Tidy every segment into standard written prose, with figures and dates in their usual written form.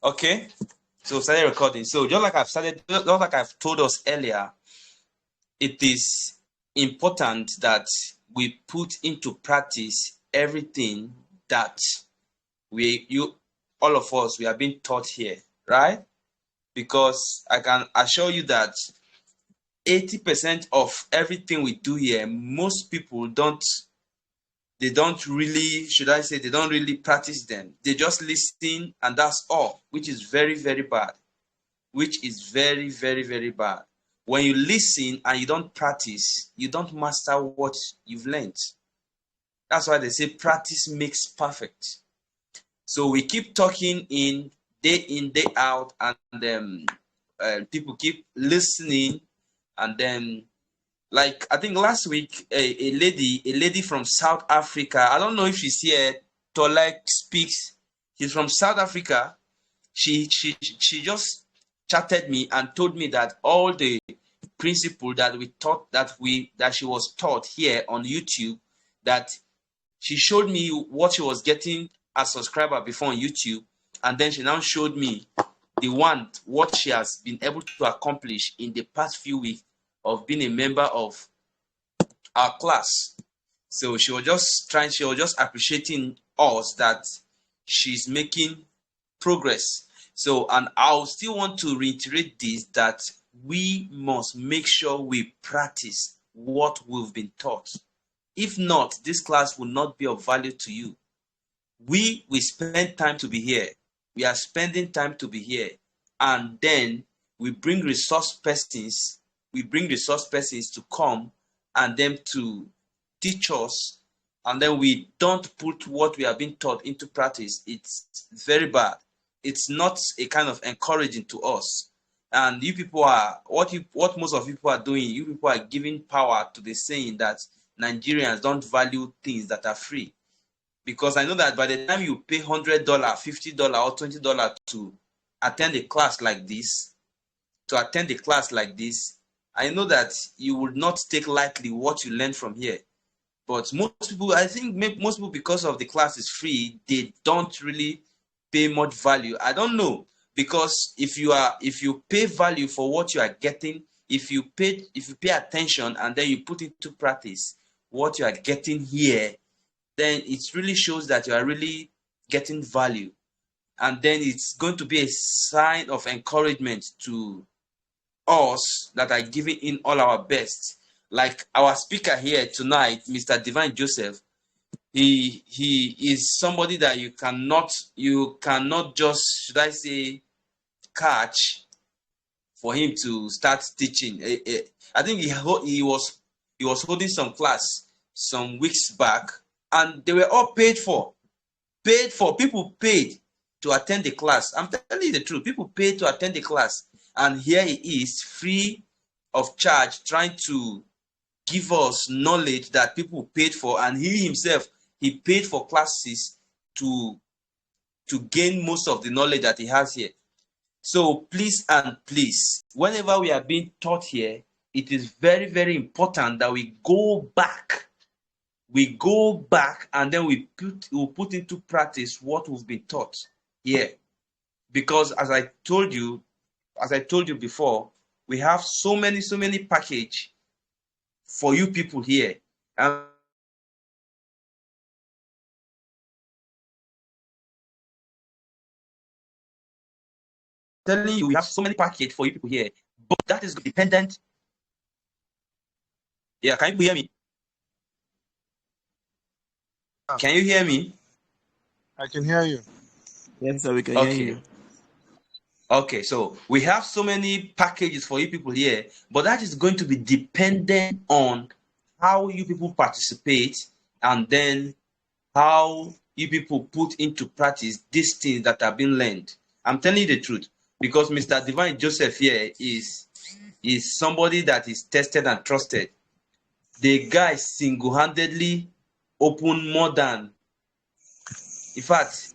Okay, so started recording. So just like I've told us earlier, it is important that we put into practice everything that all of us, we have been taught here, right? Because I can assure you that 80% of everything we do here, most people they don't really, should I say, they don't really practice them. They just listen and that's all, which is very, very bad. Which is very, very, very bad. When you listen and you don't practice, you don't master what you've learned. That's why they say practice makes perfect. So we keep talking in, day out, and people keep listening. And then, like, I think last week, a lady from South Africa, I don't know if she's here, Tolek speaks. She's from South Africa. She just chatted me and told me that all the principle that she was taught here on YouTube, that she showed me what she was getting as subscriber before on YouTube, and then she now showed me what she has been able to accomplish in the past few weeks of being a member of our class. So she was just appreciating us that she's making progress. So, and I'll still want to reiterate this, that we must make sure we practice what we've been taught. If not, this class will not be of value to you. We spend time to be here. We are spending time to be here. And then we bring resource persons to come and them to teach us. And then we don't put what we have been taught into practice. It's very bad. It's not a kind of encouraging to us. And you people are, what most of people are doing, you people are giving power to the saying that Nigerians don't value things that are free. Because I know that by the time you pay $100, $50, or $20 to attend a class like this, I know that you would not take lightly what you learn from here. But most people, I think most people, because of the class is free, they don't really pay much value. I don't know, because if you pay value for what you are getting, if you pay attention and then you put into practice what you are getting here, then it really shows that you are really getting value, and then it's going to be a sign of encouragement to us that are giving in all our best. Like our speaker here tonight, Mr. Divine Joseph, he is somebody that you cannot just, should I say, catch for him to start teaching. I think he was holding some class some weeks back, and they were all paid for. People paid to attend the class. I'm telling you the truth. People paid to attend the class, and here he is, free of charge, trying to give us knowledge that people paid for, and he himself, he paid for classes to gain most of the knowledge that he has here. So please and please, whenever we are being taught here, it is very, very important that we go back. We go back and then we put into practice what we've been taught here. Because as I told you before, we have so many package for you people here. And telling you, we have so many package for you people here, but that is dependent. Yeah, can you hear me? Can you hear me? I can hear you. Yes, sir, we can hear you. Okay, so we have so many packages for you people here, but that is going to be dependent on how you people participate, and then how you people put into practice these things that have been learned. I'm telling you the truth, because Mr. Divine Joseph here is somebody that is tested and trusted. The guy single-handedly opened more than, in fact,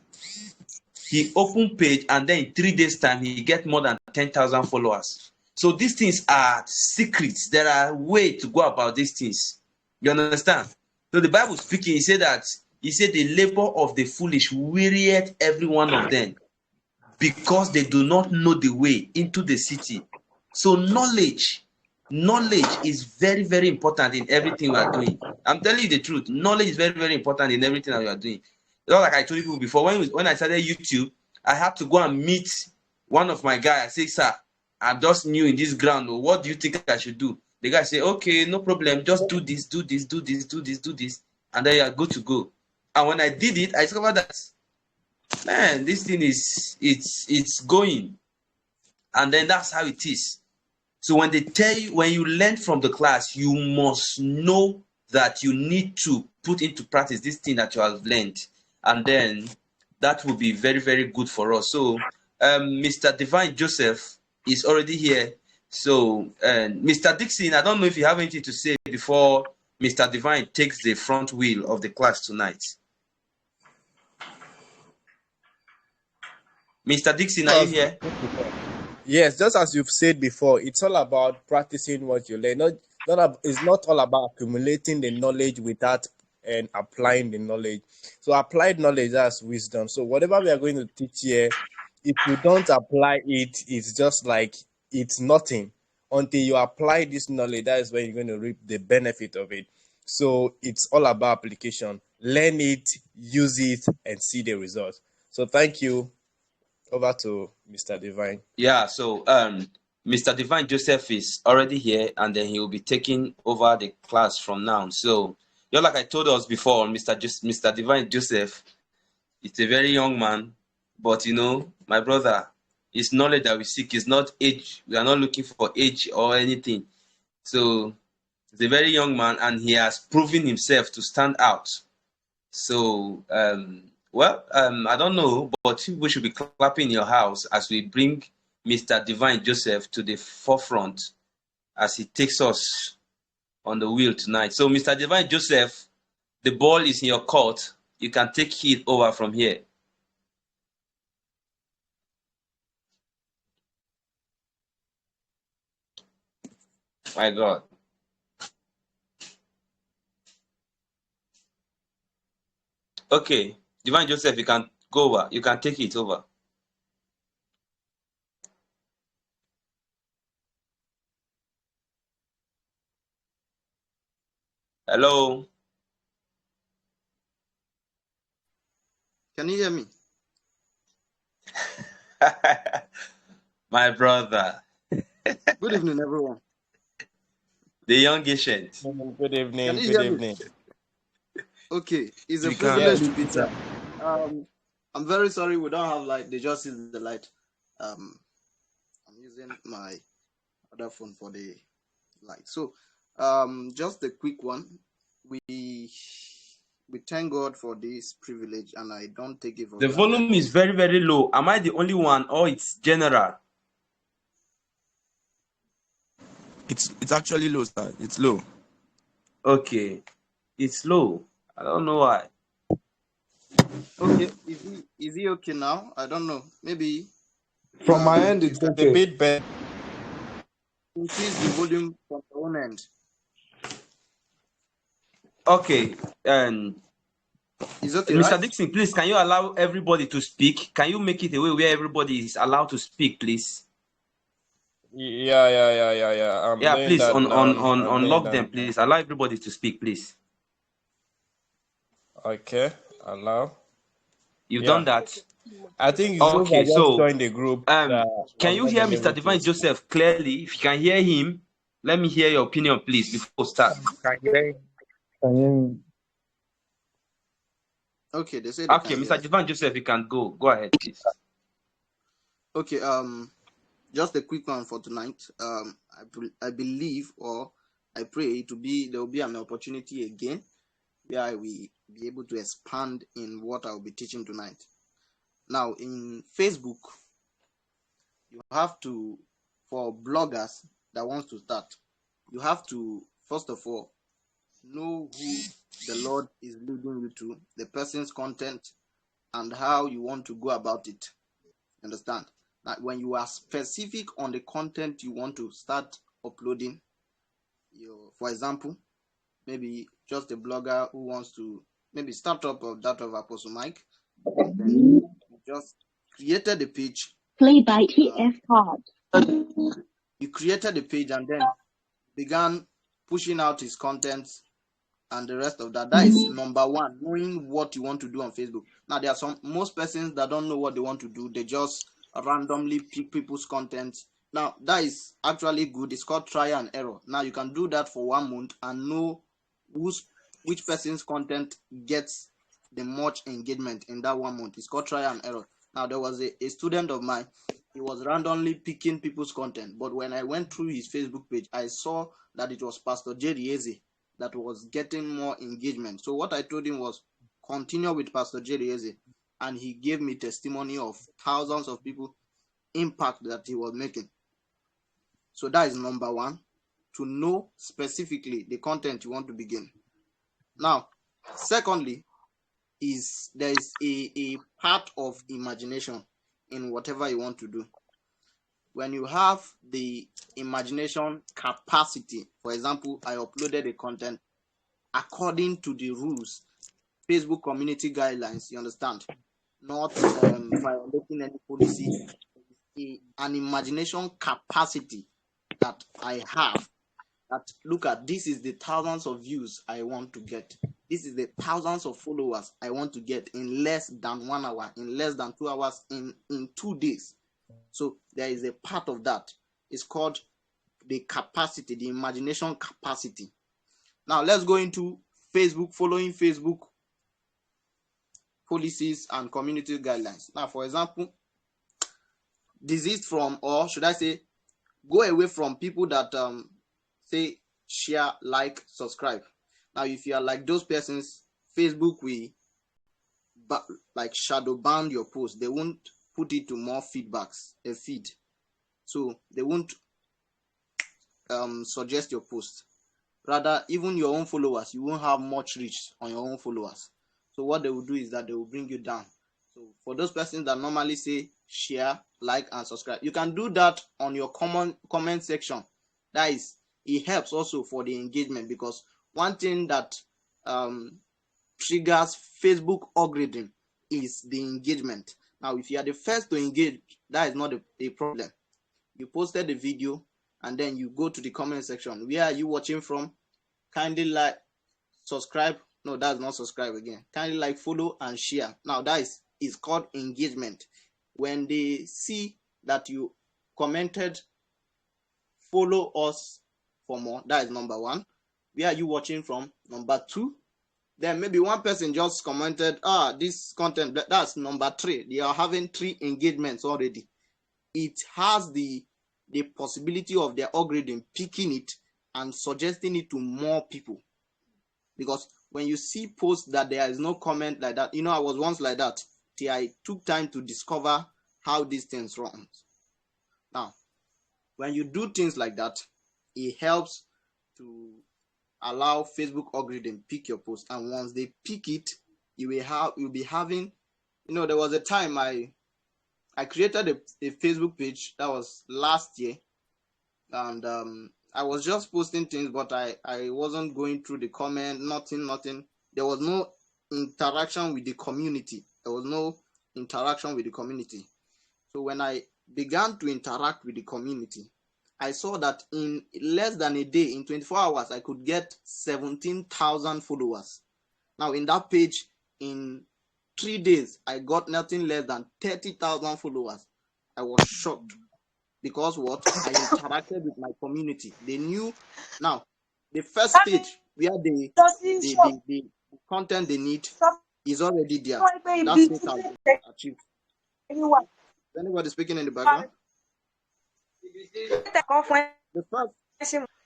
he opened page, and then in 3 days time he get more than 10,000 followers. So these things are secrets. There are ways to go about these things. You understand? So the Bible speaking, he said the labor of the foolish wearieth every one of them. because they do not know the way into the city. So knowledge is very, very important in everything we are doing. I'm telling you the truth. Knowledge is very, very important in everything that we are doing. Not like I told you before, when I started YouTube, I had to go and meet one of my guys. I say, sir, I'm just new in this ground. What do you think I should do? The guy say, okay, no problem. Just do this, do this, do this, do this, do this, and then you are good to go. And when I did it, I discovered that, man, this thing it's going. And then that's how it is. So when they tell you, when you learn from the class, you must know that you need to put into practice this thing that you have learned. And then that will be very, very good for us. So Mr. Divine Joseph is already here. So Mr. Dixon, I don't know if you have anything to say before Mr. Divine takes the front wheel of the class tonight. Mr. Dixon, are you here? Yes, just as you've said before, it's all about practicing what you learn. It's not all about accumulating the knowledge without and applying the knowledge. So applied knowledge, that's wisdom. So whatever we are going to teach here, if you don't apply it, it's just like it's nothing. Until you apply this knowledge, that is when you're going to reap the benefit of it. So it's all about application. Learn it, use it, and see the results. So thank you. Over to Mr. Divine. Yeah, so Mr. Divine Joseph is already here, and then he will be taking over the class from now. So, just like I told us before, Mr. Divine Joseph is a very young man, but you know, my brother, it's knowledge that we seek. It's not age. We are not looking for age or anything. So, he's a very young man, and he has proven himself to stand out. So, well, I don't know, but we should be clapping in your house as we bring Mr. Divine Joseph to the forefront as he takes us on the wheel tonight. So, Mr. Divine Joseph, the ball is in your court. You can take it over from here. My God. Okay, Divine Joseph, you can go over. You can take it over. Hello. Can you hear me? My brother. Good evening, everyone. The young ancient. Good evening. Can you Good hear evening. me? Okay, it's a We privilege can. to be here. I'm very sorry we don't have light. They just use the light. I'm using my other phone for the light. So, just a quick one. We thank God for this privilege, and I don't take it for The granted. volume is very, very low. Am I the only one, or it's general? It's actually low, sir. It's low. Okay, it's low. I don't know why. Okay, is he okay now? I don't know. Maybe From my end, it's A okay. bit better. increase the volume from your own end. Okay, and Is okay, Mr. right? Dixon, please, can you allow everybody to speak? Can you make it a way where everybody is allowed to speak, please? Yeah. I'm Yeah, doing please, that now. unlock them, please. Allow everybody to speak, please. Okay, allow. You've Yeah. done that. I think Okay, just so join the group. can you hear Mr. Divine Joseph clearly? If you can hear him, let me hear your opinion, please, before we start. Okay, they say they Okay, can Mr. hear us. Divine Joseph, you can go. Go ahead, please. Okay, just a quick one for tonight. I believe, or I pray there will be an opportunity again where I will be able to expand in what I will be teaching tonight. Now, in Facebook, you have to, for bloggers that wants to start, you have to, first of all, know who the Lord is leading you to, the person's content, and how you want to go about it. Understand? That when you are specific on the content you want to start uploading, for example, maybe just a blogger who wants to maybe start up of that of Apostle Mike, then you just created the page. Play by TF Pod. He created the page and then began pushing out his contents and the rest of that. That is number one, knowing what you want to do on Facebook. Now, there are most persons that don't know what they want to do. They just randomly pick people's content. Now, that is actually good. It's called trial and error. Now, you can do that for 1 month and know which person's content gets the much engagement in that 1 month. It's called trial and error. Now, there was a student of mine. He was randomly picking people's content. But when I went through his Facebook page, I saw that it was Pastor Jerry Eze that was getting more engagement. So what I told him was, continue with Pastor Jerry Eze. And he gave me testimony of thousands of people impact that he was making. So that is number one, to know specifically the content you want to begin. Now, secondly, there is a part of imagination in whatever you want to do. When you have the imagination capacity, for example, I uploaded a content according to the rules, Facebook community guidelines, you understand, not violating any policy, an imagination capacity that I have, that look at, this is the thousands of views I want to get. This is the thousands of followers I want to get in less than 1 hour, in less than 2 hours, in 2 days. So there is a part of that. It's called the capacity, the imagination capacity. Now let's go into Facebook, following Facebook policies and community guidelines. Now, for example, desist from, or should I say, go away from people that say share, like, subscribe. Now, if you are like those persons, Facebook will like shadow ban your post. They won't put it to more feedbacks, a feed. So they won't suggest your post. Rather, even your own followers, you won't have much reach on your own followers. So what they will do is that they will bring you down. So for those persons that normally say share, like, and subscribe, you can do that on your comment section. That is, it helps also for the engagement, because one thing that triggers Facebook algorithm is the engagement. Now, if you are the first to engage, that is not a problem. You posted the video and then you go to the comment section. Where are you watching from? Kindly like, subscribe. No, that's not subscribe again. Kindly like, follow, and share. Now, that is called engagement. When they see that you commented, follow us for more, that is number one. Where are you watching from? Number two. Then maybe one person just commented, this content, that's number three. They are having 3 engagements already. It has the possibility of their algorithm picking it and suggesting it to more people. Because when you see posts that there is no comment like that, I was once like that till I took time to discover how these things run. Now, when you do things like that, it helps to allow Facebook algorithm pick your post, and once they pick it, you'll be having, there was a time I created a Facebook page. That was last year, and I was just posting things, but I wasn't going through the comment, nothing. There was no interaction with the community. So when I began to interact with the community, I saw that in less than a day, in 24 hours, I could get 17,000 followers. Now, in that page, in 3 days, I got nothing less than 30,000 followers. I was shocked, because what? I interacted with my community. They knew. Now, the first stage where the content they need is already there. That's what I've achieved. Anybody speaking in the background?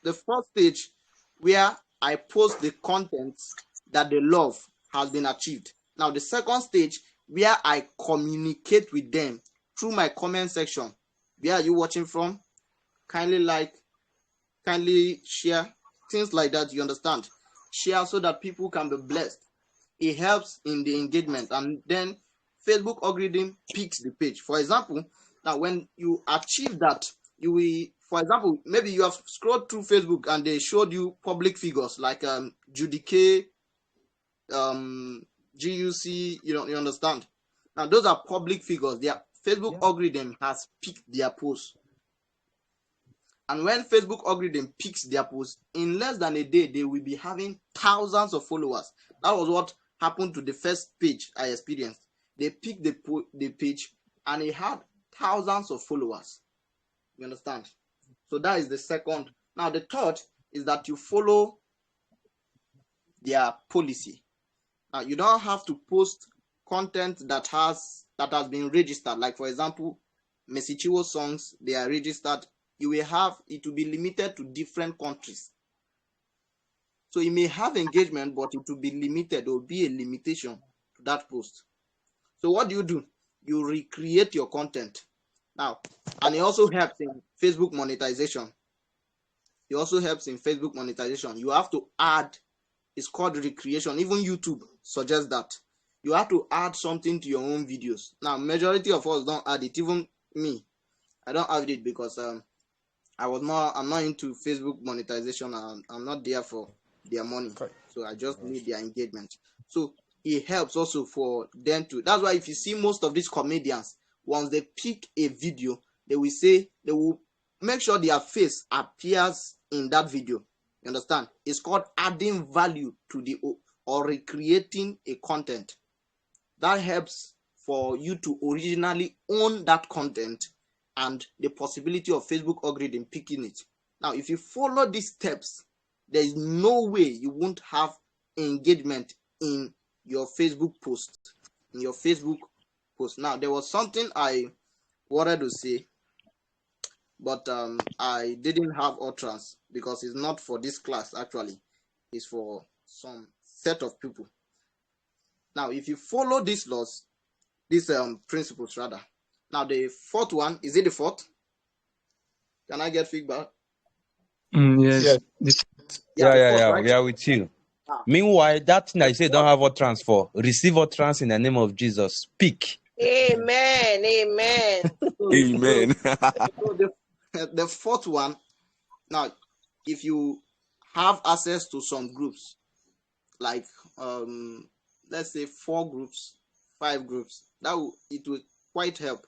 The first stage where I post the content that they love has been achieved. Now, the second stage where I communicate with them through my comment section. Where are you watching from? Kindly like, kindly share, things like that, you understand? Share so that people can be blessed. It helps in the engagement, and then Facebook algorithm picks the page. For example, now when you achieve that, you will, for example, maybe you have scrolled through Facebook and they showed you public figures like Judy K, GUC, you understand? Now those are public figures. Facebook algorithm has picked their posts. And when Facebook algorithm picks their posts, in less than a day, they will be having thousands of followers. That was what happened to the first page I experienced. They picked the page and it had thousands of followers. You understand? So that is the second. Now the third is that you follow their policy. Now you don't have to post content that has been registered. Like for example, Mercy Chinwo songs, they are registered. You will have it will be limited to different countries. So you may have engagement, but it will be limited. There will be a limitation to that post. So what do? You recreate your content. Now, and it also helps in Facebook monetization. It also helps in Facebook monetization. You have to add, it's called recreation. Even YouTube suggests that. You have to add something to your own videos. Now, majority of us don't add it. Even me, I don't add it because I'm not into Facebook monetization. I'm not there for their money. So I just need their engagement. So it helps also for them to. That's why if you see most of these comedians, once they pick a video, they will make sure their face appears in that video. You understand? It's called adding value to or recreating a content. That helps for you to originally own that content and the possibility of Facebook algorithm picking it. Now, if you follow these steps, there is no way you won't have engagement in your Facebook post. Now, there was something I wanted to say, but I didn't have utterance because it's not for this class. Actually, it's for some set of people. Now, if you follow these laws, these principles rather. Now, the fourth one, is it the fourth? Can I get feedback? Yes. Yeah. We are with you. Meanwhile, that thing I say don't have utterance for, receive utterance in the name of Jesus. Speak. Amen. Amen. Amen. So the fourth one, now, if you have access to some groups, like let's say 4 groups, 5 groups, it will quite help.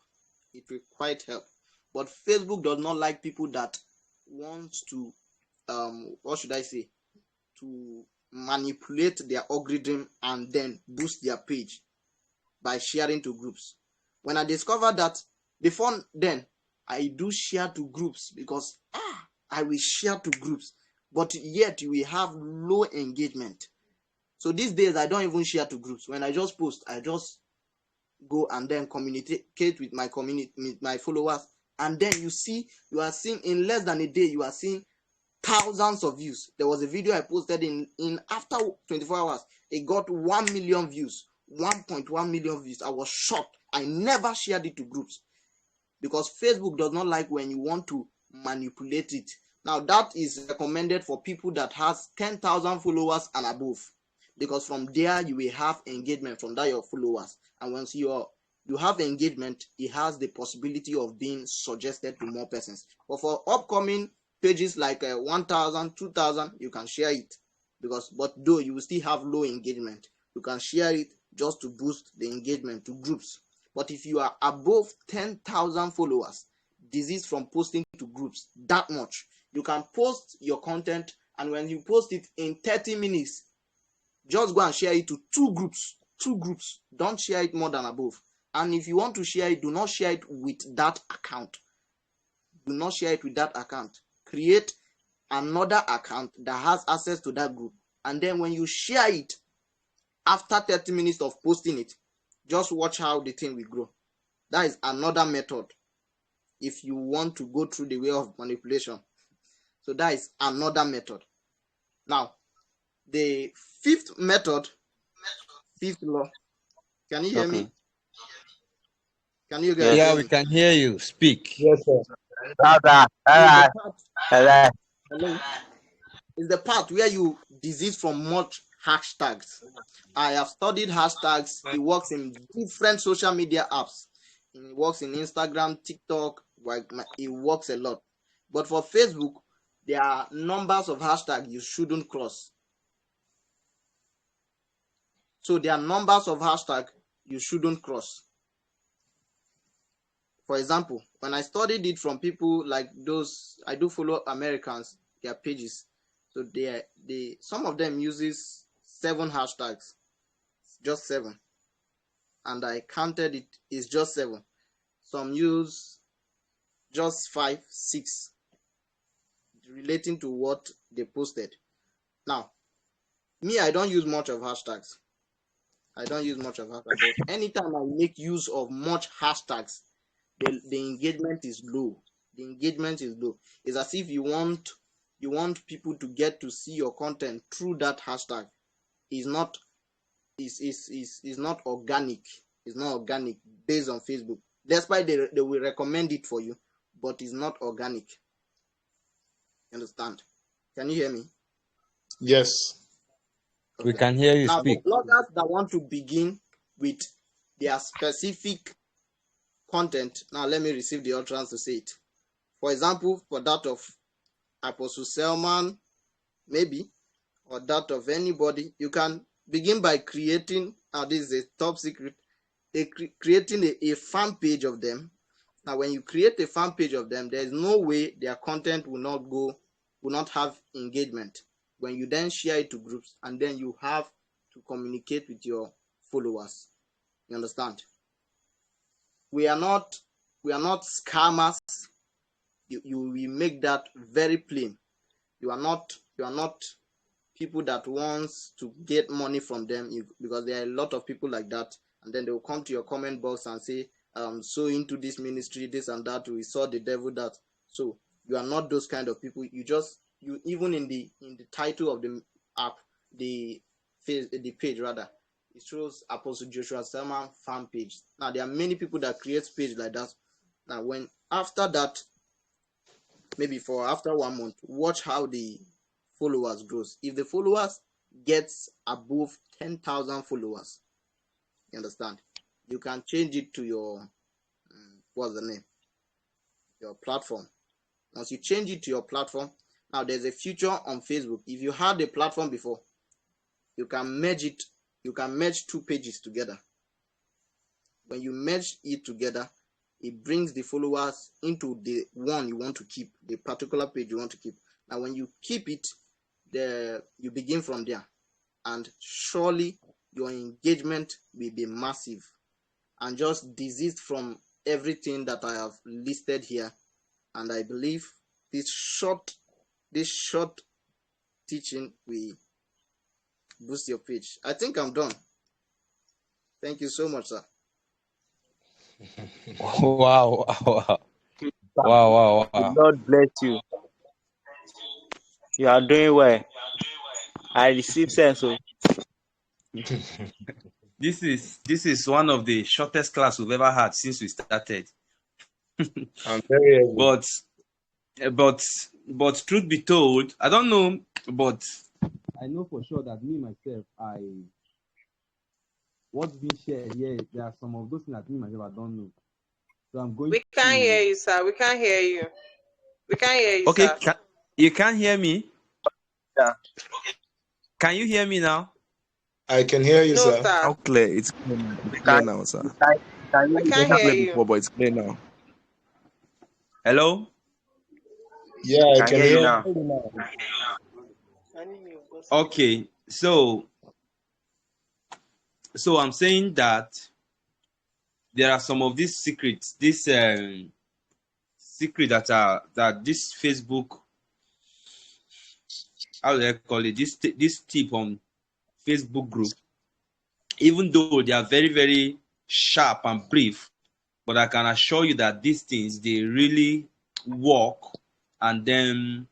It will quite help. But Facebook does not like people that want to what should I say, to manipulate their algorithm and then boost their page by sharing to groups. When I discovered that, before then I do share to groups because I will share to groups, but yet we have low engagement. So these days I don't even share to groups. When I just post, I just go and then communicate with my community, with my followers, and then you are seeing in less than a day, you are seeing thousands of views. There was a video I posted in after 24 hours, it got 1 million views, 1.1 million views. I was shocked. I never shared it to groups because Facebook does not like when you want to manipulate it. Now that is recommended for people that has 10,000 followers and above, because from there you will have engagement from that your followers, and once you have engagement, it has the possibility of being suggested to more persons. But for upcoming pages like 1,000, 2,000, you can share it, but though you will still have low engagement, you can share it just to boost the engagement to groups. But if you are above 10,000 followers, disease from posting to groups that much, you can post your content, and when you post it in 30 minutes, just go and share it to 2 groups. Don't share it more than above. And if you want to share it, do not share it with that account. Create another account that has access to that group, and then when you share it, after 30 minutes of posting it, just watch how the thing will grow. That is another method if you want to go through the way of manipulation. So that is another method. Now, the fifth law. Can you hear me? Can you guys hear We me? can hear you. Speak. Yes, sir. Hello? Is the part where you disease from much hashtags. I have studied hashtags. It works in different social media apps. It works in Instagram, TikTok. It works a lot. But for Facebook, there are numbers of hashtags you shouldn't cross. So there are numbers of hashtags you shouldn't cross. For example, when I studied it from people like those, I do follow Americans, their pages. So some of them uses 7 hashtags, just 7. And I counted it is just 7. Some use just 5, 6, relating to what they posted. Now, me, I don't use much of hashtags. But anytime I make use of much hashtags, the engagement is low. It's as if you want people to get to see your content through that hashtag. Is not organic. It's not organic based on Facebook. Despite they will recommend it for you, but it's not organic. You understand? Can you hear me? Yes. Okay. We can hear you Now, speak. for bloggers that want to begin with their specific content, now let me receive the utterance to say it. For example, for that of Apostle Selman, maybe, or that of anybody, you can begin by creating, this is a top secret, creating a fan page of them. Now, when you create a fan page of them, there's no way their content will not have engagement. When you then share it to groups, and then you have to communicate with your followers. You understand? We are not scammers. We make that very plain. You are not people that wants to get money from them, because there are a lot of people like that, and then they will come to your comment box and say, so into this ministry, this and that, we saw the devil that. So you are not those kind of people. You even in the title of the app, the page rather, it shows Apostle Joshua Selman fan page. Now there are many people that create page like that. Now when after that, maybe after 1 month, watch how the followers grows. If the followers gets above 10,000 followers, you understand, you can change it to your what's the name, your platform. Once you change it to your platform, now there's a feature on Facebook. If you had a platform before, you can merge it. You can merge 2 pages together. When you merge it together, it brings the followers into the one you want to keep, the particular page you want to keep. Now, when you keep it, you begin from there, and surely your engagement will be massive and just desist from everything that I have listed here. And I believe this short teaching will boost your page. I think I'm done. Thank you so much, sir. Wow. God bless you. You are doing well. I receive sense. This is one of the shortest class we've ever had since we started. I'm very able. But truth be told, I don't know, but I know for sure that me myself, what's being shared here, there are some of those things that me myself I don't know. So I'm going. We can't hear you, sir. We can't hear you. We can't hear you, okay, sir. You can't hear me? Yeah. Can you hear me now? I can hear you, No, sir. sir. How clear? It's clear now, sir. We can't hear you. Before, but it's clear now. Hello? Yeah, I can hear you now. Okay, so I'm saying that there are some of these secrets, this secret that this Facebook, how do I call it, this tip on Facebook group, even though they are very, very sharp and brief, but I can assure you that these things, they really work, and then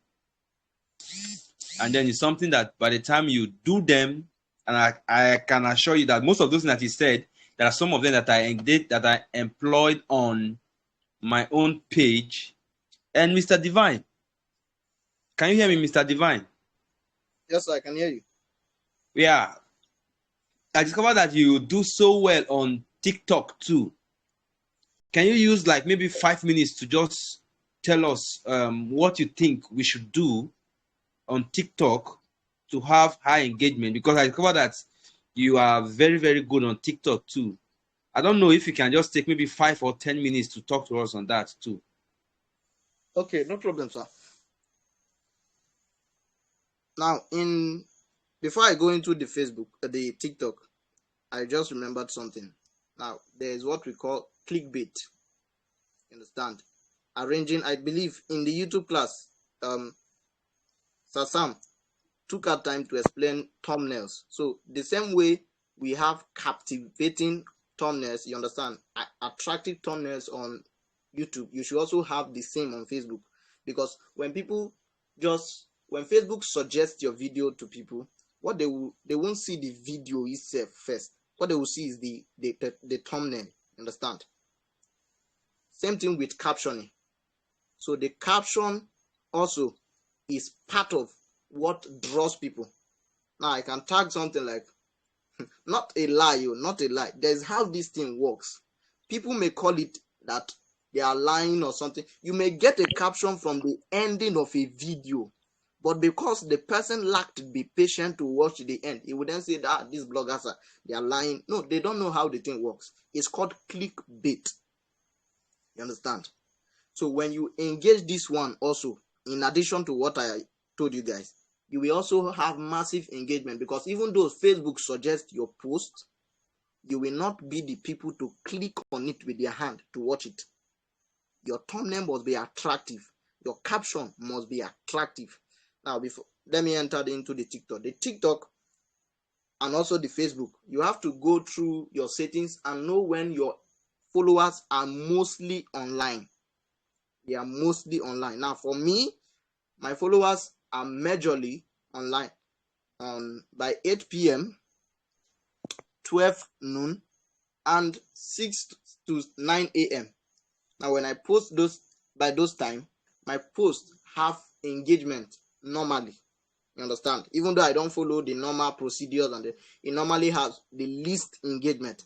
it's something that by the time you do them, and I can assure you that most of those things that he said, there are some of them that I employed on my own page. And Mr. Divine, can you hear me, Mr. Divine? Yes, I can hear you. Yeah. I discovered that you do so well on TikTok too. Can you use like maybe 5 minutes to just tell us what you think we should do on TikTok to have high engagement? Because I discovered that you are very, very good on TikTok too. I don't know if you can just take maybe 5 or 10 minutes to talk to us on that too. Okay, no problem, sir. Now, before I go into the Facebook, the TikTok, I just remembered something. Now, there is what we call clickbait. Understand? Arranging, I believe, in the YouTube class, Sir Sam took our time to explain thumbnails. So the same way we have captivating thumbnails, you understand, attractive thumbnails on YouTube, you should also have the same on Facebook. Because when Facebook suggests your video to people, what they won't see the video itself first. What they will see is the thumbnail. Understand? Same thing with captioning. So the caption also is part of what draws people. Now I can tag something like, not a lie, not a lie. There's how this thing works. People may call it that they are lying or something. You may get a caption from the ending of a video, but because the person lacked to be patient to watch the end, he would then say that these bloggers they are lying. No, they don't know how the thing works. It's called clickbait. You understand? So when you engage this one also, in addition to what I told you guys, you will also have massive engagement, because even though Facebook suggests your post, you will not be the people to click on it with their hand to watch it. Your thumbnail must be attractive. Your caption must be attractive. Now, let me enter into the TikTok. The TikTok and also the Facebook, you have to go through your settings and know when your followers are mostly online. They are mostly online. Now, for me, my followers are majorly online by 8 p.m., 12 noon, and 6 to 9 a.m. Now, when I post by those time, my posts have engagement normally. You understand? Even though I don't follow the normal procedures and it normally has the least engagement.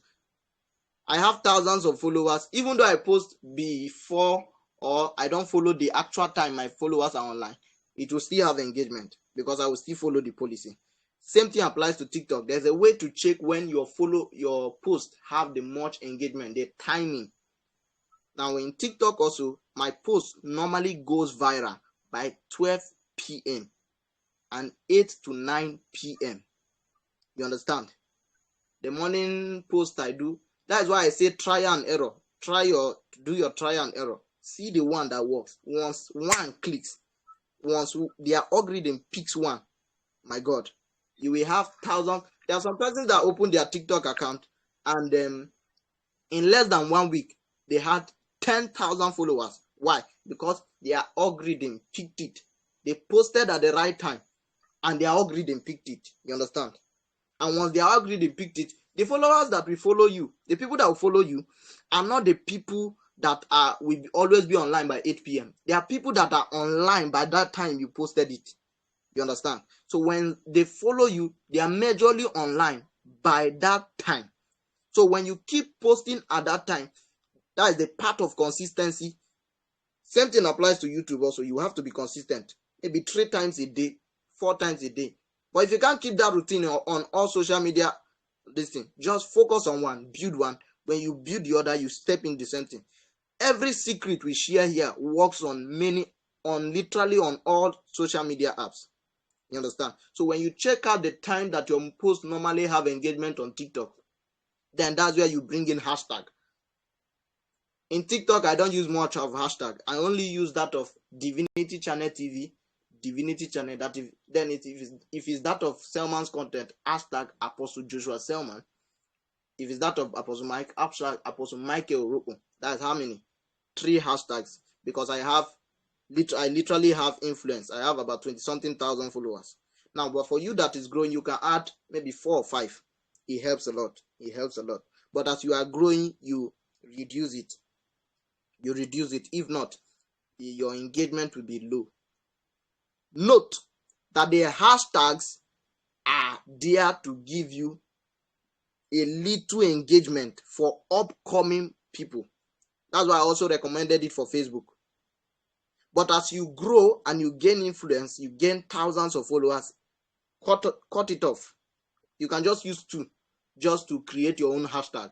I have thousands of followers, even though I post before or I don't follow the actual time my followers are online, it will still have engagement because I will still follow the policy. Same thing applies to TikTok. There's a way to check when your post have the much engagement, the timing. Now in TikTok also, my post normally goes viral by 12 p.m. and 8 to 9 p.m. You understand? The morning post I do, that's why I say try and error. Do your try and error. See the one that works. Once one clicks, once their algorithm picks one, my God, you will have thousands. There are some persons that open their TikTok account and in less than 1 week, they had 10,000 followers. Why? Because their algorithm picked it. They posted at the right time and their algorithm picked it. You understand? And once their algorithm picked it, the followers that will follow you, the people that will follow you are not the people that will always be online by 8 p.m. There are people that are online by that time you posted it. You understand? So when they follow you, they are majorly online by that time. So when you keep posting at that time, that is the part of consistency. Same thing applies to YouTube also. You have to be consistent. Maybe 3 times a day, 4 times a day. But if you can't keep that routine on all social media, just focus on one, build one. When you build the other, you step in the same thing. Every secret we share here works on literally on all social media apps. You understand? So when you check out the time that your posts normally have engagement on TikTok, then that's where you bring in hashtag. In TikTok, I don't use much of hashtag. I only use that of Divinity Channel TV, Divinity Channel. That if it's that of Selman's content, hashtag Apostle Joshua Selman. If it's that of Apostle Mike, hashtag Apostle Michael Oroko. That's how many? 3 hashtags. Because I literally have influence. I have about 20-something thousand followers. Now, but for you that is growing, you can add maybe 4 or 5. It helps a lot. It helps a lot. But as you are growing, you reduce it. You reduce it. If not, your engagement will be low. Note that the hashtags are there to give you a little engagement for upcoming people. That's why I also recommended it for Facebook. But as you grow and you gain influence, you gain thousands of followers, cut it off. You can just use 2 just to create your own hashtag.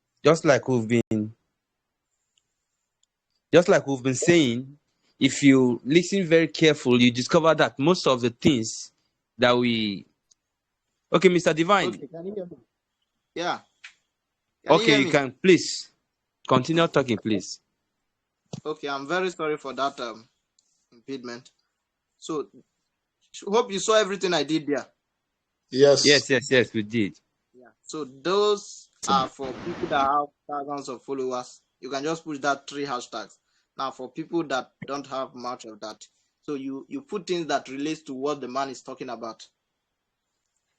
just like we've been saying, if you listen very carefully, you discover that most of the things that we... Okay, Mr. Divine. Okay, can you hear me? Yeah. Okay, you can please continue talking, please. Okay, I'm very sorry for that impediment. So, hope you saw everything I did there. Yes. Yes, we did. Yeah. So those are for people that have thousands of followers. You can just push that 3 hashtags. Now, for people that don't have much of that, so you put things that relates to what the man is talking about.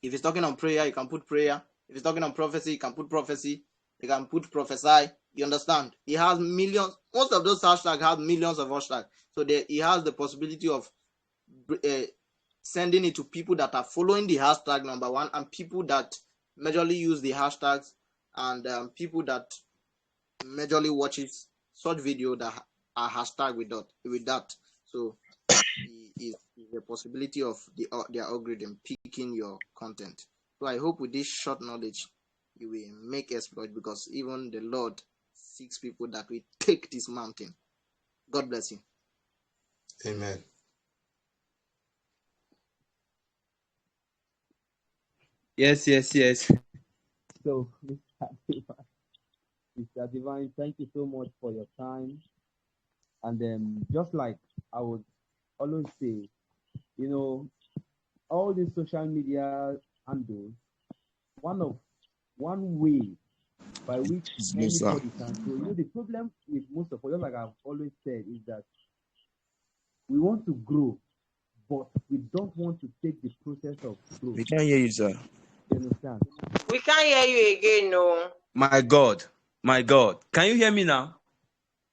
If he's talking on prayer, you can put prayer. If he's talking on prophecy, you can put prophecy. You can put prophesy. You understand? He has millions. Most of those hashtags have millions of hashtags. So he has the possibility of sending it to people that are following the hashtag number 1, and people that majorly use the hashtags, and people that majorly watches such video that are hashtag with that. So is the possibility of their algorithm picking your content. So I hope with this short knowledge you will make exploit, because even the Lord seeks people that will take this mountain. God bless you. Amen. Yes. So, Mr. Divine, thank you so much for your time. And just like I would always say, all these social media handles, one way by which anybody can grow. The problem with most of us, like I've always said, is that we want to grow, but we don't want to take the process of growth. We can't hear you, sir. You understand? We can't hear you again, no. My God. Can you hear me now?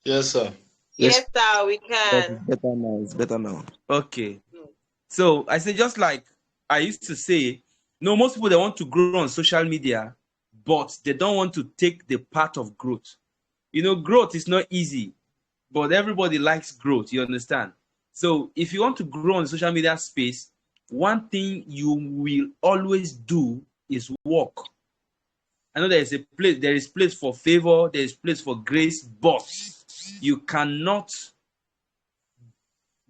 Yes, sir. Yes, sir, we can. It's better now. Okay. So I say, just like I used to say, most people, they want to grow on social media, but they don't want to take the path of growth. Growth is not easy, but everybody likes growth. You understand? So if you want to grow on social media space, one thing you will always do is work. I know there is place for favor, there is place for grace, but you cannot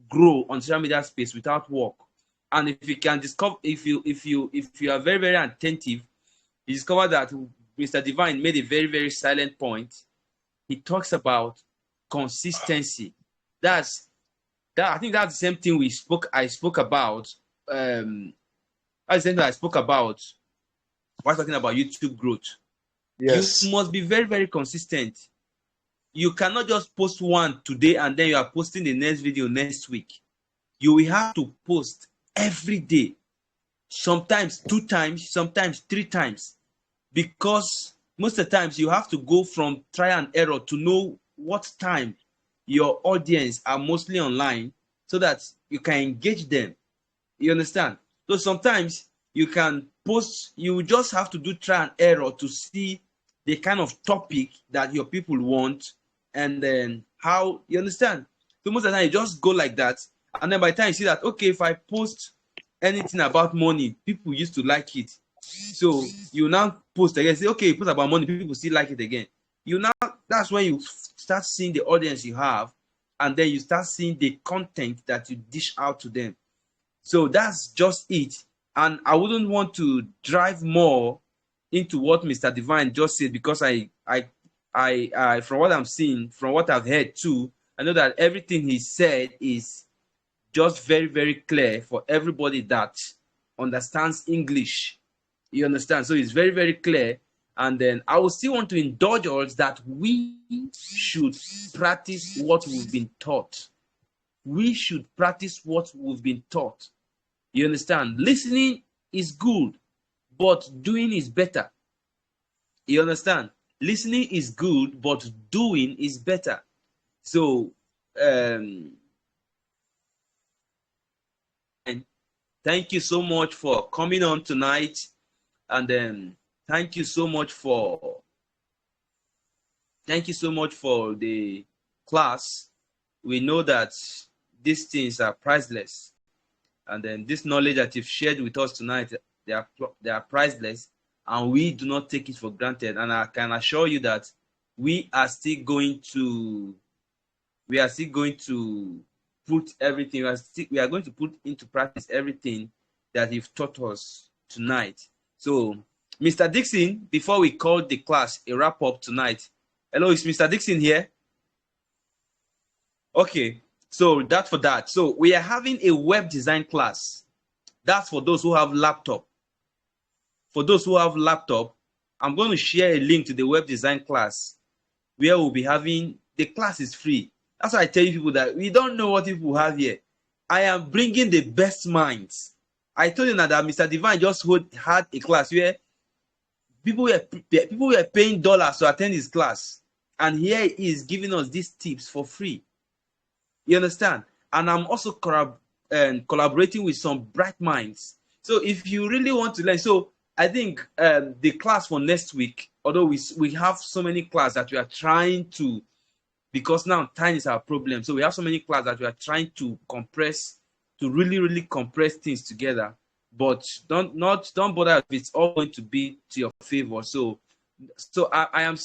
grow on social media space without work. And if you can discover, if you are very, very attentive, you discover that Mr. Divine made a very, very silent point. He talks about consistency. I think that's the same thing I spoke about. That's the same thing I spoke about while talking about YouTube growth. Yes. You must be very, very consistent. You cannot just post one today and then you are posting the next video next week. You will have to post every day, sometimes 2 times, sometimes 3 times, because most of the times you have to go from trial and error to know what time your audience are mostly online so that you can engage them. You understand? So sometimes you can post, you just have to do trial and error to see the kind of topic that your people want, and then how, you understand? So most of the time you just go like that, and then by the time you see that, okay, if I post anything about money, people used to like it. So you now post again, say, okay, post about money, people still like it again. That's when you start seeing the audience you have, and then you start seeing the content that you dish out to them. So that's just it. And I wouldn't want to drive more into what Mr. Divine just said, because I from what I'm seeing, from what I've heard too, I know that everything he said is just very, very clear for everybody that understands English. You understand? So it's very, very clear. And then I will still want to indulge us that we should practice what we've been taught. We should practice what we've been taught. You understand? Listening is good, but doing is better. You understand? Listening is good, but doing is better. So, and thank you so much for coming on tonight. And thank you so much for the class. We know that these things are priceless, and then this knowledge that you've shared with us tonight, they are priceless. and we do not take it for granted. And I can assure you that we are still going to put everything, we are going to put into practice everything that you've taught us tonight. So, Mr. Dixon, before we call the class a wrap up tonight, hello, is Mr. Dixon here? Okay, so that's for that. So we are having a web design class. That's for those who have laptop. For those who have laptop, I'm going to share a link to the web design class where we'll be having, the class is free. That's why I tell you people that we don't know what people have here. I am bringing the best minds. I told you now that Mr. Divine just had a class where people were paying dollars to attend his class. And here he is giving us these tips for free. You understand? And I'm also collaborating with some bright minds. So if you really want to learn, so I think the class for next week, although we have so many classes that we are trying to, because now time is our problem. So we have so many classes that we are trying to compress, to really compress things together. But don't bother if it's all going to be to your favor. So I'm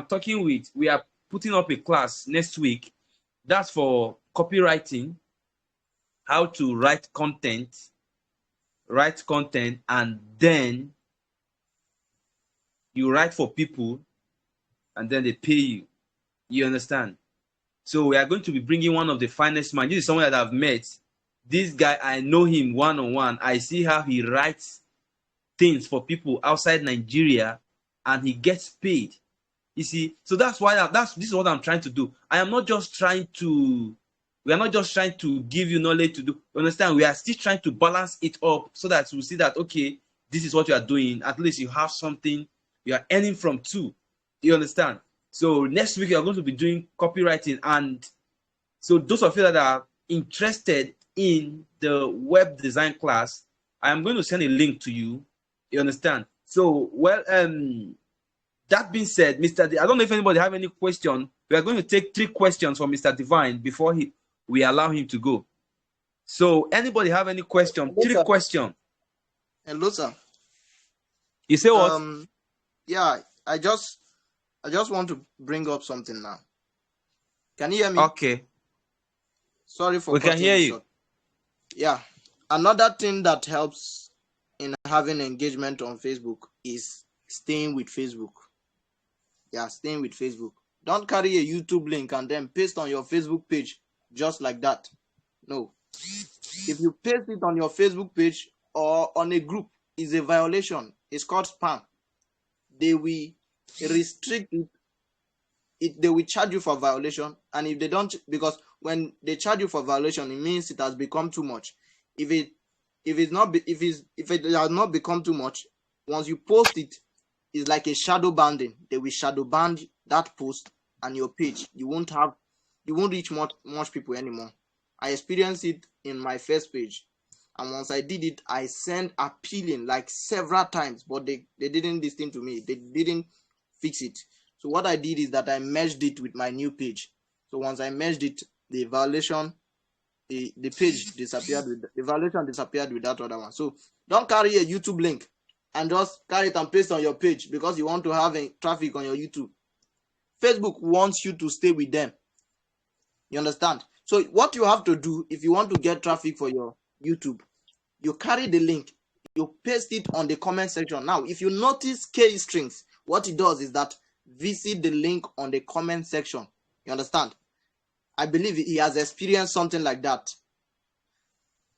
talking with, we are putting up a class next week. That's for copywriting, how to write content, and then you write for people and then they pay you. You understand? So we are going to be bringing one of the finest minds. This is someone that I've met. This guy, I know him one-on-one. I see how he writes things for people outside Nigeria and he gets paid. You see, so that's why this is what I'm trying to do. We are not just trying to give you knowledge to do. You understand? We are still trying to balance it up so that we see that, okay, this is what you are doing. At least you have something you are earning from too. You understand? So next week, you are going to be doing copywriting. And so those of you that are interested in the web design class, I am going to send a link to you. You understand? So, that being said, I don't know if anybody have any question. We are going to take 3 questions from Mr. Divine before we allow him to go. So, anybody have any question? 3 questions. Hello, sir. You say what? Yeah, I just want to bring up something now. Can you hear me? Okay. Sorry for we can hear you. Short. Yeah. Another thing that helps in having engagement on Facebook is staying with Facebook. Yeah, staying with Facebook. Don't carry a YouTube link and then paste on your Facebook page just like that. No. If you paste it on your Facebook page or on a group, it's a violation. It's called spam. They will restrict it. They will charge you for violation. And if they don't, because when they charge you for violation, it means it has become too much. If it has not become too much, once you post it, it's like a shadow banding. They will shadow band that post and your page. You won't reach much people anymore. I experienced it in my first page, and once I did it, I sent appealing like several times, but they didn't listen to me. They didn't fix it. So what I did is that I merged it with my new page. So once I merged it, the violation, the page disappeared the violation disappeared with that other one. So don't carry a YouTube link and just carry it and paste on your page because you want to have traffic on your YouTube. Facebook wants you to stay with them. You understand? So what you have to do if you want to get traffic for your YouTube, you carry the link, you paste it on the comment section. Now, if you notice K strings, what it does is that visit the link on the comment section. You understand? I believe he has experienced something like that.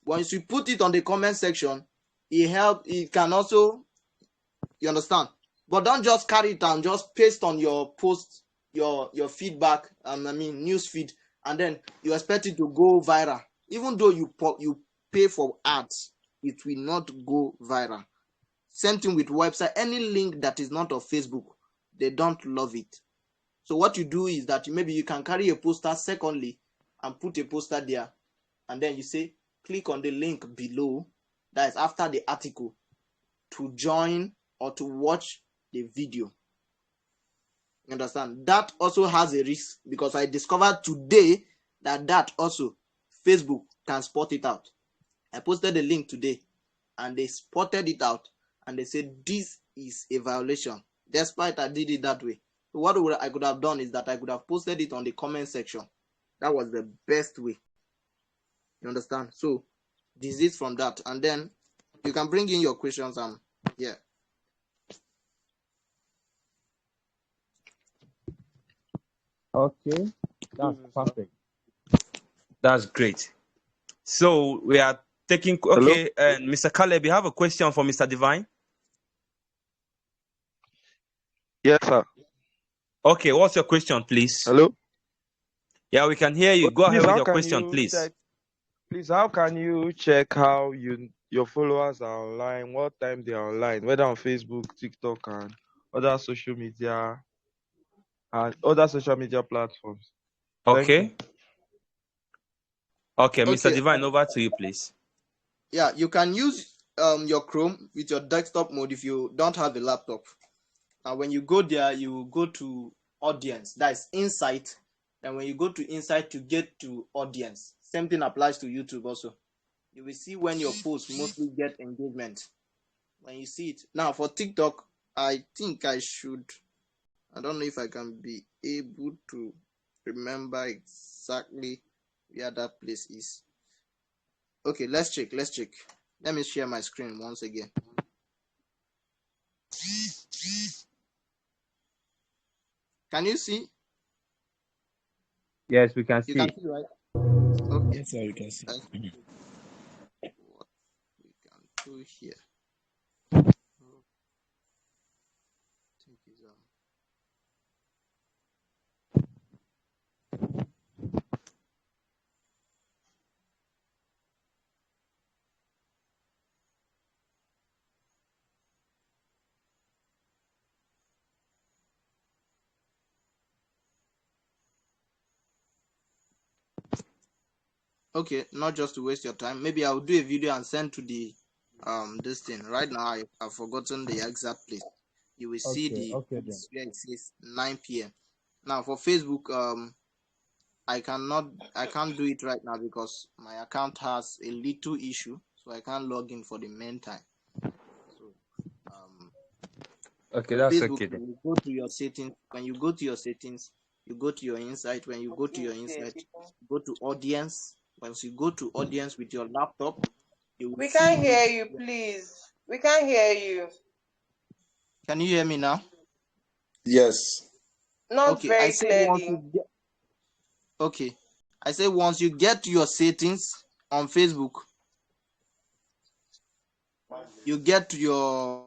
Once you put it on the comment section, it can also, you understand? But don't just carry it and just paste on your post, your feedback, news feed, and then you expect it to go viral. Even though you pay for ads, it will not go viral. Same thing with website. Any link that is not of Facebook, they don't love it. So what you do is that maybe you can carry a poster secondly and put a poster there, and then you say, click on the link below, that is after the article, to join or to watch the video. You understand? That also has a risk because I discovered today that also Facebook can spot it out. I posted the link today and they spotted it out and they said this is a violation, despite I did it that way. So what I could have done is that I could have posted it on the comment section. That was the best way. You understand? So desist from that, and then you can bring in your questions. Yeah. Okay, that's perfect. That's great. So we are taking. Okay, Mr. Caleb, you have a question for Mr. Divine? Yes, sir. Okay, what's your question, please? Hello? Yeah, we can hear you. Go Please, ahead with how your can question, you please. check? Please, how can you check how your followers are online, what time they are online, whether on Facebook, TikTok, and other social media platforms? Okay. Okay, Mr. Okay. Divine, over to you, please. Yeah, you can use your Chrome with your desktop mode if you don't have a laptop. And when you go there, you go to audience. That is insight. And when you go to insight, you get to audience. Same thing applies to YouTube also. You will see when your posts mostly get engagement. When you see it. Now for TikTok, I think I don't know if I can be able to remember exactly where that place is. Okay, let's check. Let me share my screen once again. Can you see? Yes, we can see. You can see, right? Okay. Yes, sir, you can see. What we can do here. Okay, not just to waste your time. Maybe I'll do a video and send to the this thing. Right now I've forgotten the exact place. You will see Okay, where it says 9 p.m. Now for Facebook, I can't do it right now because my account has a little issue, so I can't log in for the main time. So okay, that's Facebook, okay then. you go to your settings. When you go to your settings, you go to your insight. When you go to your insight, go to audience. Once you go to audience with your laptop, you will We see. can't hear you, please. We can't hear you. Can you hear me now? Yes. Not Okay, very I say once clearly. you get. Okay, I say once you get to your settings on Facebook, you get to your.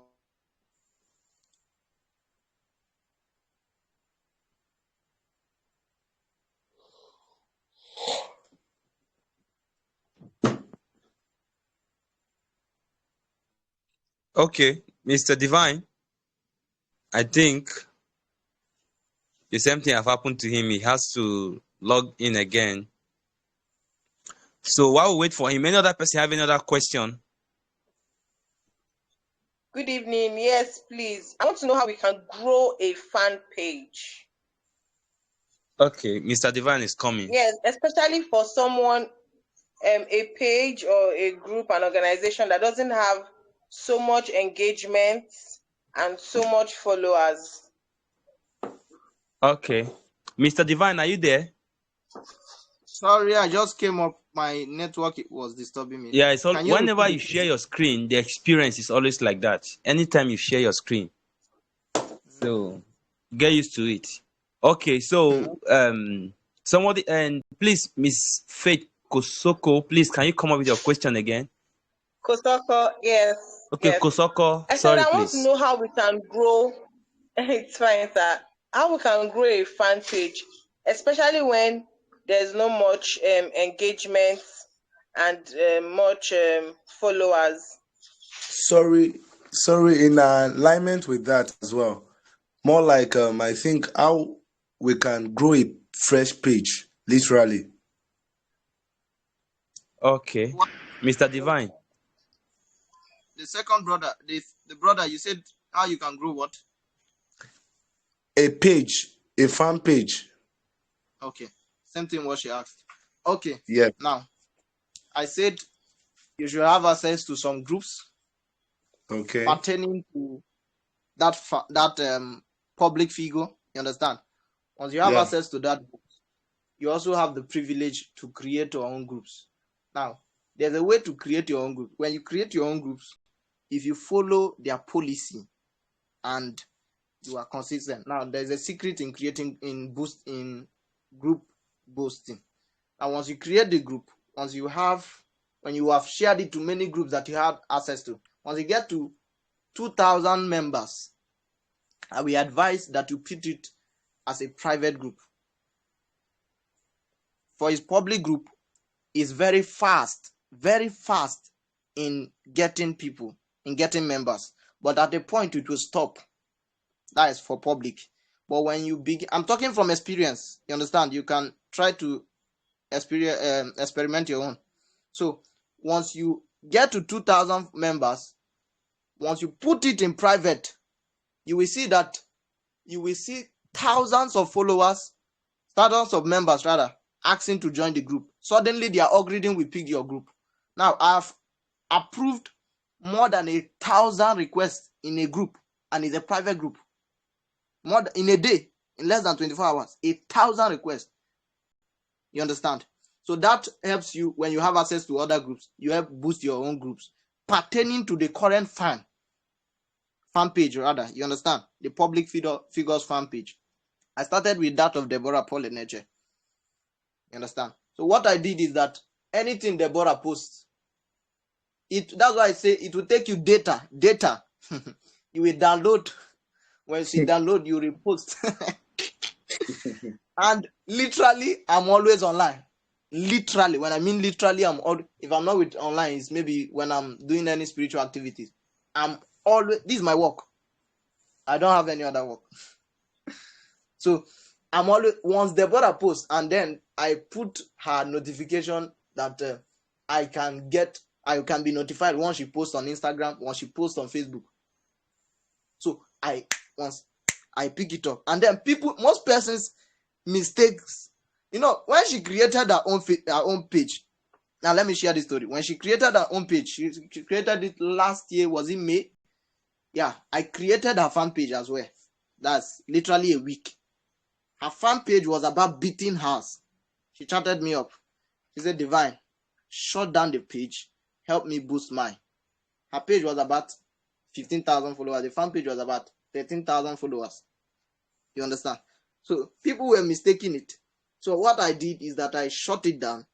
Okay, Mr. Divine, I think the same thing have happened to him. He has to log in again. So while we wait for him, any other person have any other question? Good evening. Yes, please. I want to know how we can grow a fan page. Okay, Mr. Divine is coming. Yes, especially for someone, a page or a group, an organization that doesn't have so much engagement and so much followers. Okay. Mr. Divine, are you there? Sorry, I just came up. My network was disturbing me. Yeah, it's all, whenever you share your screen, the experience is always like that. Anytime you share your screen. So get used to it. Okay, so somebody, and please, Miss Faith Kosoko, please can you come up with your question again? Kosoko, yes. Okay, yes. Kosoko, I said sorry, I want please. to know how we can grow. It's fine, sir. How we can grow a fan page, especially when there's no much engagement and much followers. Sorry, in alignment with that as well. More like I think how we can grow a fresh page, literally. Okay, Mr. Divine. The second brother, the brother, you said how you can grow what? A page, a fan page. Okay, same thing what she asked. Okay. Yeah. Now, I said you should have access to some groups. Okay. Pertaining to public figure. You understand? Once you have Yeah. access to that, you also have the privilege to create your own groups. Now, there's a way to create your own group. When you create your own groups, if you follow their policy and you are consistent. Now, there's a secret in creating in group boosting. And once you create the group, when you have shared it to many groups that you have access to, once you get to 2,000 members, I will advise that you put it as a private group. For his public group is very fast in getting people, in getting members. But at a point it will stop. That is for public. But when you begin, I'm talking from experience. You understand? You can try to experiment your own. So once you get to 2,000 members, once you put it in private, you will see thousands of followers, thousands of members rather, asking to join the group. Suddenly their algorithm will pick your group. Now I've approved more than 1,000 requests in a group, and it's a private group. More than, in a day, in less than 24 hours, 1,000 requests. You understand? So that helps you when you have access to other groups. You help boost your own groups pertaining to the current fan page rather. You understand? The public figures fan page. I started with that of Deborah Paul Eneche. You understand? So what I did is that anything Deborah posts, that's why I say it will take you data. You will download. When you download, you repost. And literally, I'm always online. Literally, when I mean literally, if I'm not with online, it's maybe when I'm doing any spiritual activities. This is my work. I don't have any other work. So I'm always, once Deborah posts, and then I put her notification that I can be notified once she posts on Instagram, once she posts on Facebook. So once I pick it up, and then most persons mistakes. You know, when she created her own page. Now let me share this story. When she created her own page, she created it last year. Was it May? Yeah, I created her fan page as well. That's literally a week. Her fan page was about beating hers. She chatted me up. She said, "Divine, shut down the page. Help me boost mine." Her page was about 15,000 followers. The fan page was about 13,000 followers. You understand? So people were mistaking it. So what I did is that I shut it down,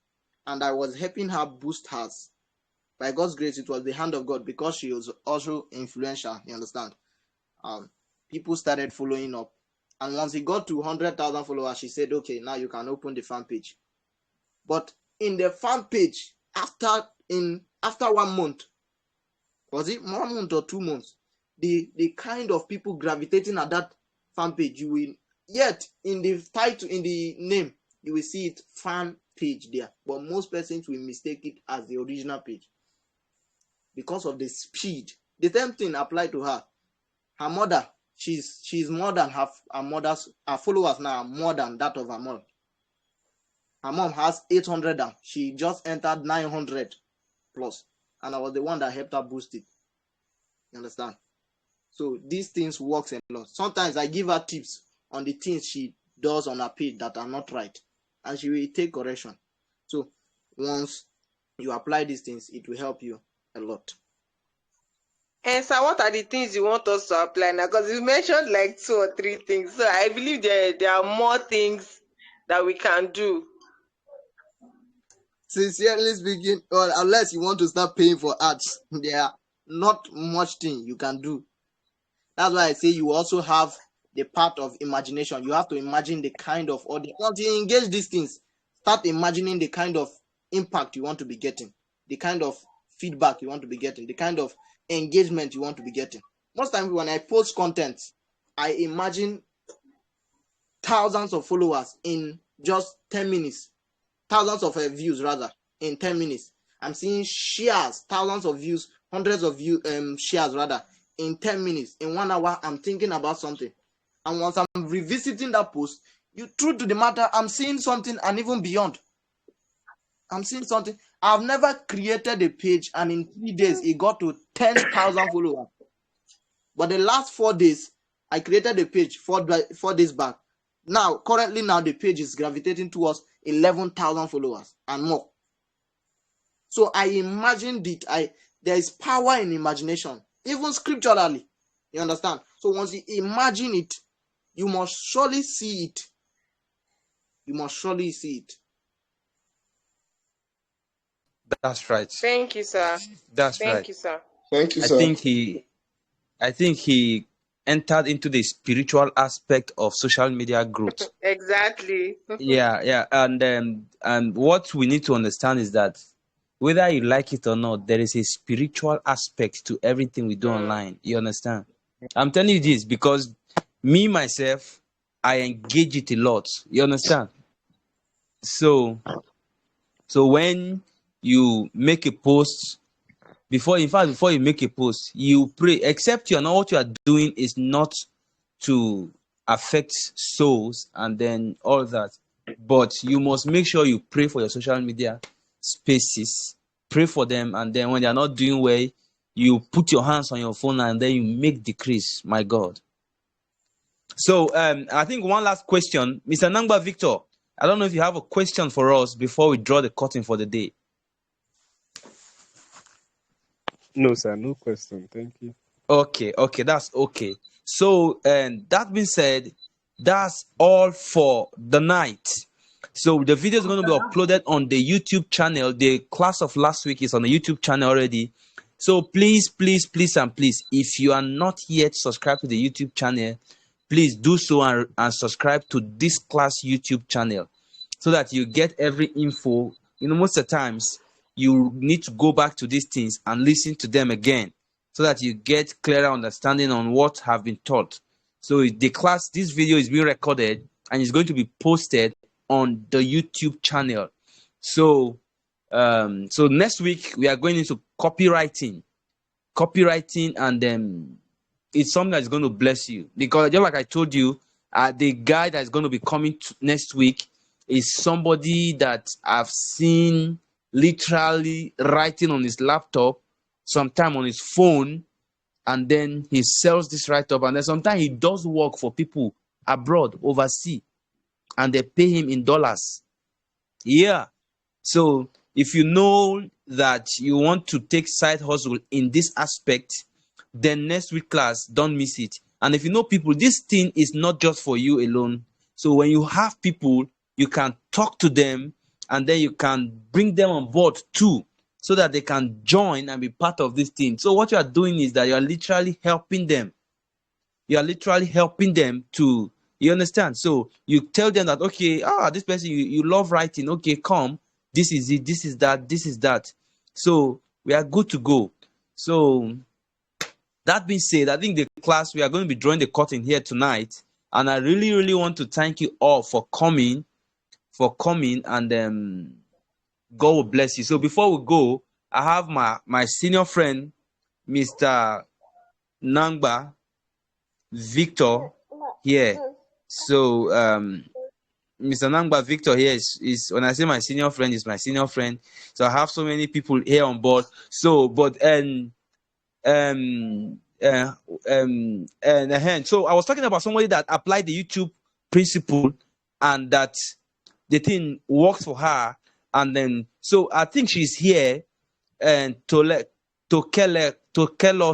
and I was helping her boost hers. By God's grace, it was the hand of God, because she was also influential. You understand? People started following up, and once it got to 100,000 followers, she said, "Okay, now you can open the fan page." But in the fan page, after 1 month, was it 1 month or 2 months? The kind of people gravitating at that fan page, you will yet in the title, in the name, you will see it fan page there. But most persons will mistake it as the original page because of the speed. The same thing applied to her. Her mother, she's more than half her followers now are more than that of her mom. Her mom has 800 and she just entered 900 plus, and I was the one that helped her boost it. You understand? So these things works a lot. Sometimes I give her tips on the things she does on her page that are not right, and she will take correction. So once you apply these things, it will help you a lot. And so what are the things you want us to apply now? Because you mentioned like 2 or 3 things. So I believe there are more things that we can do. Sincerely speaking, well, unless you want to start paying for ads, there are not much thing you can do. That's why I say you also have the part of imagination. You have to imagine the kind of audience. Once you engage these things, start imagining the kind of impact you want to be getting, the kind of feedback you want to be getting, the kind of engagement you want to be getting. Most times when I post content, I imagine thousands of followers in just 10 minutes, thousands of views rather in 10 minutes. I'm seeing shares, thousands of views, hundreds of shares rather in 10 minutes. In 1 hour, I'm thinking about something. And once I'm revisiting that post, true to the matter, I'm seeing something, and even beyond. I'm seeing something. I've never created a page and in 3 days it got to 10,000 followers. But the last 4 days, I created a page 4 days back. Currently the page is gravitating towards 11,000 followers and more. So I imagined it. There is power in imagination, even scripturally. You understand? So once you imagine it, you must surely see it. You must surely see it. That's right. Thank you, sir. That's Thank right. you, sir. Thank you, I sir. think he entered into the spiritual aspect of social media growth. Exactly. Yeah, and what we need to understand is that whether you like it or not, there is a spiritual aspect to everything we do online. You understand? I'm telling you this because me myself, I engage it a lot. You understand? So when you make a post, before you make a post, you pray. Except what you are doing is not to affect souls and then all that, but you must make sure you pray for your social media spaces. Pray for them, and then when they are not doing well, you put your hands on your phone and then you make decrees. My God. So I think one last question, Mr. Nangba Victor. I don't know if you have a question for us before we draw the curtain for the day. No, sir, no question. Thank you. Okay, that's okay. So, that being said, that's all for the night. So the video is going to be uploaded on the YouTube channel. The class of last week is on the YouTube channel already. So please, if you are not yet subscribed to the YouTube channel, please do so and subscribe to this class YouTube channel so that you get every info. Most of the times you need to go back to these things and listen to them again so that you get clearer understanding on what have been taught. So this video is being recorded and it's going to be posted on the YouTube channel. So next week we are going into copywriting, and it's something that's going to bless you, because just like I told you, the guy that's going to be coming next week is somebody that I've seen literally writing on his laptop, sometime on his phone, and then he sells this write-up, and then sometimes he does work for people abroad, overseas, and they pay him in dollars. Yeah. So if you know that you want to take side hustle in this aspect, then next week class, don't miss it. And if you know people, this thing is not just for you alone. So when you have people, you can talk to them and then you can bring them on board too, so that they can join and be part of this thing. So what you are doing is that you are literally helping them. You are literally helping them to, you understand? So you tell them that, okay, this person, you love writing. Okay, come. This is it. This is that. This is that. So we are good to go. So that being said, I think the class, we are going to be drawing the curtain here tonight. And I really, really want to thank you all for coming, and God will bless you. So before we go, I have my senior friend, Mr. Nangba Victor here. So Mr. Nangba Victor here is when I say my senior friend, is my senior friend. So I have so many people here on board. So so I was talking about somebody that applied the YouTube principle and that the thing works for her. And then, so I think she's here, and Tokelo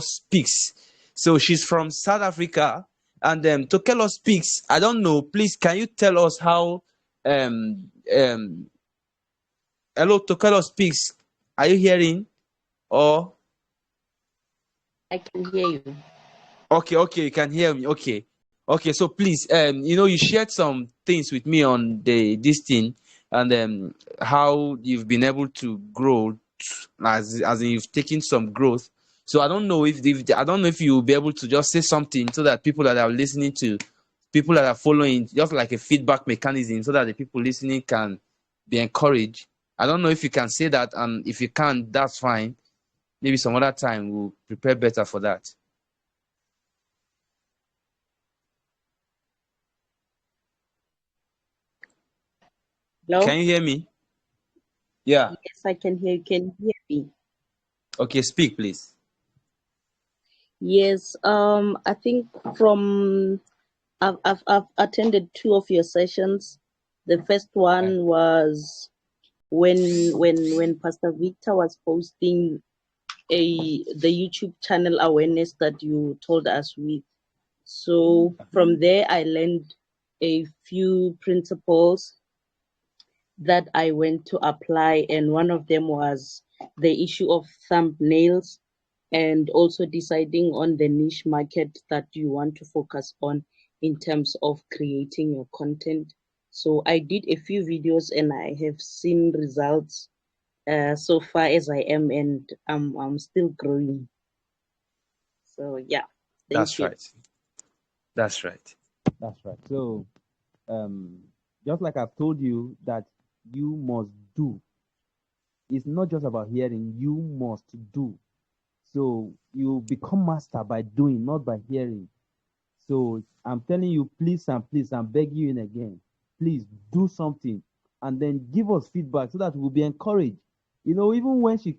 speaks. So she's from South Africa, and Tokelo speaks. I don't know. Please, can you tell us how? Hello, Tokelo speaks. Are you hearing? Or I can hear you. Okay, you can hear me. Okay. So please, you shared some things with me on this thing, and how you've been able to grow, as in you've taken some growth. So I don't know if you'll be able to just say something so that people that are listening to, people that are following, just like a feedback mechanism, so that the people listening can be encouraged. I don't know if you can say that, and if you can't, that's fine. Maybe some other time we'll prepare better for that. Hello? Can you hear me? Yeah. Yes, I can hear you. Can you hear me? Okay, speak, please. Yes, I think from I've attended two of your sessions. The first one was when Pastor Victor was posting the YouTube channel awareness that you told us with. So from there I learned a few principles that I went to apply, and one of them was the issue of thumbnails and also deciding on the niche market that you want to focus on in terms of creating your content. So I did a few videos and I have seen results so far as I am, and I'm still growing. So yeah, thank That's you. right. That's right. That's right. So, just like I've told you that you must do. It's not just about hearing. You must do. So you become master by doing, not by hearing. So I'm telling you, please and please, I'm begging you in again, please do something and then give us feedback so that we'll be encouraged. You know, even when she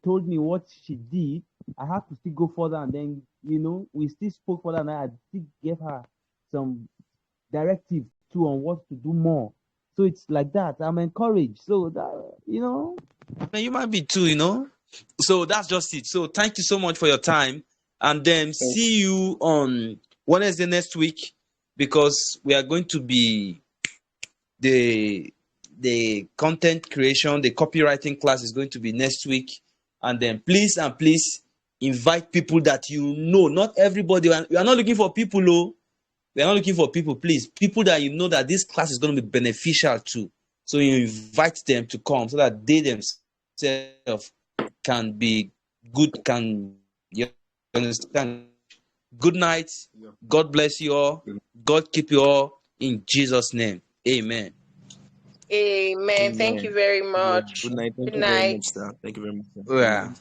told me what she did, I had to still go further, and then we still spoke further, and I still gave her some directive too on what to do more. So it's like that. I'm encouraged. So that. Man, you might be too. So that's just it. So thank you so much for your time, and then see you on Wednesday next week, because we are going to be the content creation, the copywriting class is going to be next week. And then please and please invite people that you know. Not everybody. We are not looking for people, we are not looking for people. Please, people that you know that this class is going to be beneficial to. So you invite them to come so that they themselves can be good. You understand? Good night. God bless you all. God keep you all in Jesus' name. Amen. Amen. Thank you very much. Good night. Thank Good you very night. much, sir. Thank you very much, sir. Yeah.